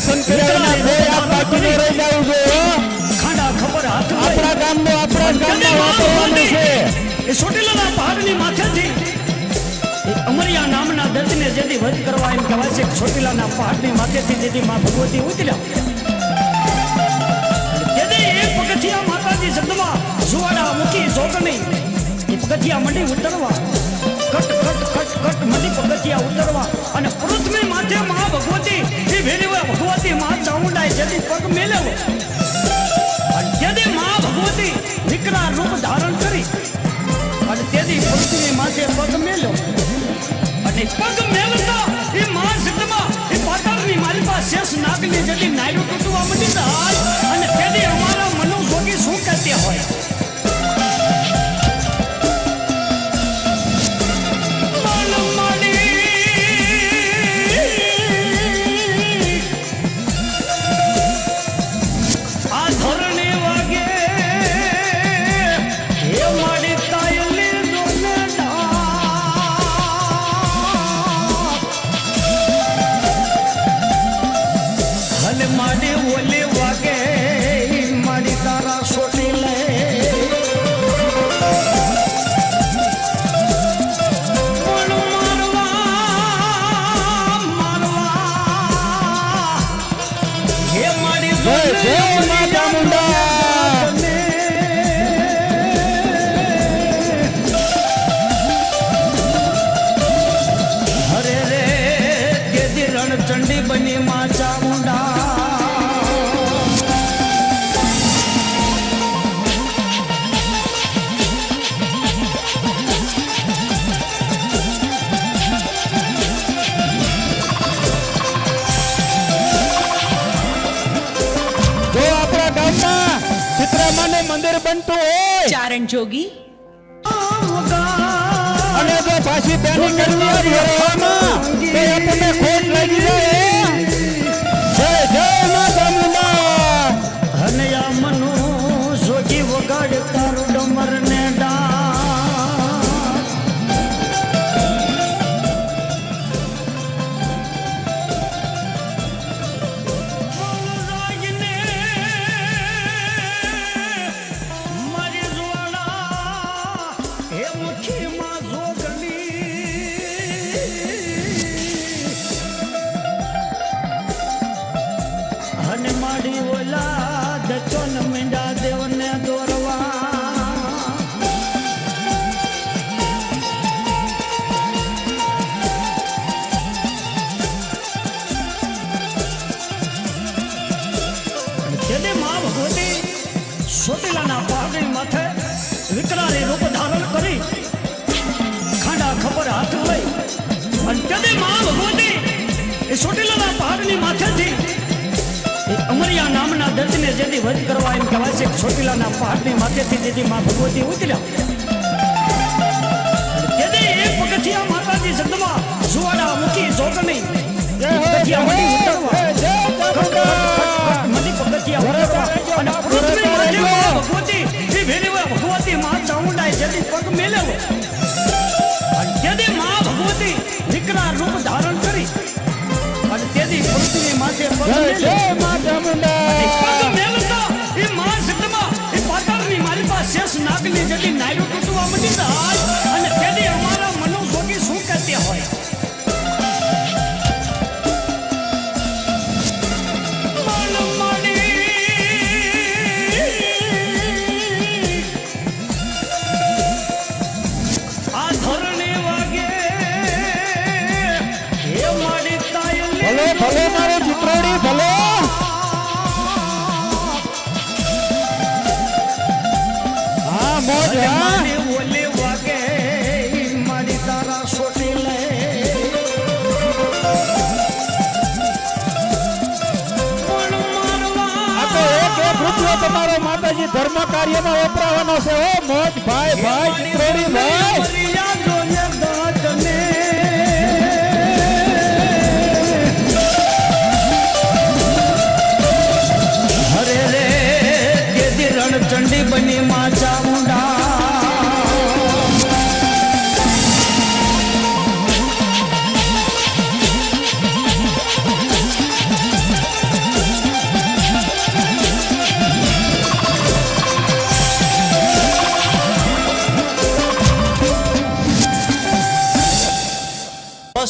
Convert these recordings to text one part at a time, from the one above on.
દર્શન કર્યા વિના બાકી રહી જાવું જોઈએ. ખાડા ખબર હાથ આપણા ગામમાં વાપરવાનું છે. એ ચોટીલાના પહાડની માથેથી અમરિયા નામના દર્દને જેથી વધ કરવા એમ કહેવાય છે. ચોટીલાના પહાડની માથેથી જેથી માં ભગવતી ઉતર્યા જેથી એક પગથિયા માતાજી શબ્દમાં સુવાડા મૂકી જોગણી એ પગથિયા મંડી ઉતરવા કટ કટ કટ કટ મંડી પગથિયા ઉતરવા અને પૃથ્વી માથે માં ભગવતી એ ભેરવા ભગવતી માં ચામુંડાએ જેથી પગ મેલેવો અને જેથી માં ભગવતી વિકરાળ રૂપ ધારણ કરી અને તેથી પૃથ્વી માથે પગ મેલ્યો અને પગ મેલતા એ માં શબ્દમાં એ પાતાળની મારી પાસે શેષ નાગની જેથી નાયડું તૂટવા મંડી જાય અને તેથી અમારા મનો ભોગી શું કહેતે હોય ચંડી બની માં ચામુંડા જો આપણા ગામમાં ચિત્રામાનું મંદિર બનતું હોય ચારણ જોગી અને જો પાછી બેની કરવી ભરવામાં તો આપણને ખોટ લાગી જાય. જય જય માં ચામુંડા. અને આ મનો જોગી વગાડ તારું ડમર ને ડા ચોટીલાના પહાડની માથે વિકરાળી રૂપ ધારણ કરી ખાંડા ખબર હાથ લઈ અને કદી માં ભગવતી એ ચોટીલાના પહાડની માથેથી અમરિયા નામના દર્દને જેથી વધ કરવા એમ કહેવાય છે. ચોટીલાના પહાડની માથેથી જેથી માં ભગવતી ઉતર્યા જેથી એક પગથિયા માતાજી શબ્દમાં સુવાડા મૂકી જોગણી પગથિયા મંડી ઉતરવા મંડી પગથિયા ઉતરવા અને પૃથ્વી ભગવતી એ ભેરવા ભગવતી માં ચામુંડાએ જેથી પગ મેલેવો અને જેથી માં ભગવતી વિકરાળ રૂપ ધારણ કરી અને તેથી પૃથ્વી માથે પગ મેલતા એ માં શબ્દમાં એ પાતાળની મારી પાસે શેષ નાગની જેથી નાયડું તૂટવા મંડી જાય અને તેથી અમારા મનો ભોગી શું કહેતે હોય ભલે મારો ચિત્રોડી ભલે હા મોજ ઓલે વાગે મારી તારા સોટી લે આ તો એક રૂપિયો તમારો માતાજી ધર્મ કાર્યમાં વપરાવાનો છે. ઓ મોજ ભાઈ ભાઈ ચિત્રોડી ભાઈ ચંડી બની માં ચામુંડા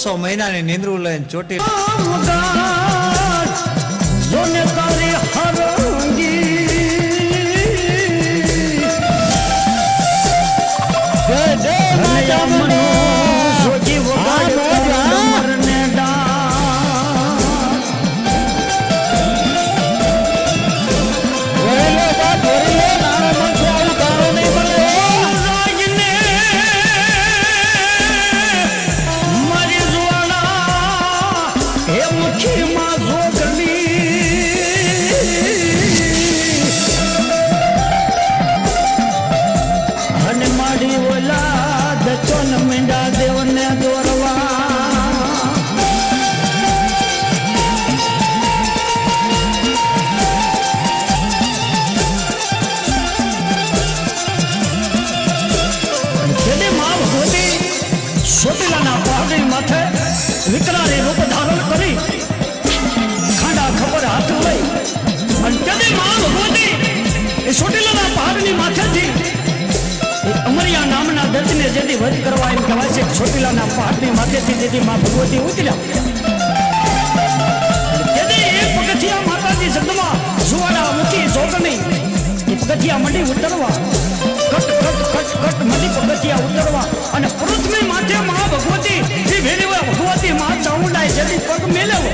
સો મહિનાની નીંદરું લઈને ચોટી જોને તારી હરંગી જય જય મા અને આ મનો ચામુંડા. સોજી વગાડ મરને ડાળ. વરેલો બા ધોરેલો નાનો મનસે આવું ગાણું નહીં મળે હો. રાજને મારી જ્વાળા હે મુખીમાં જોગણી. અને મારી ઓલાદ ચોન મીંડા દેવને દોરવા. જેની માં ભગવતી સોટીલાના પહાડી માથે વિકરાળી રૂપ ધારણ કરી ખાંડા ખબર હાથ લઈ અને તેની માં ભગવતી એ સોટીલાના પહાડની માથેથી એ અમરિયા નામના દર્દીને જેથી વધ કરવા એમ કહેવાય છે કે સોટીલાના પહાડની માથેથી જેથી માં ભગવતી ઉતર્યા તેથી એક પગથિયા માતાજી જગદંબા સુવાડા મૂકી જોગણી એ પગથિયા મંડી ઉતરવા કટ કટ કટ કટ મંડી પગથિયા ઉતરવા અને પૃથ્વી માથે માં ભગવતી એ વેરીવા ભગવતી માં ચામુંડાએ જેથી પગ મેલ્યો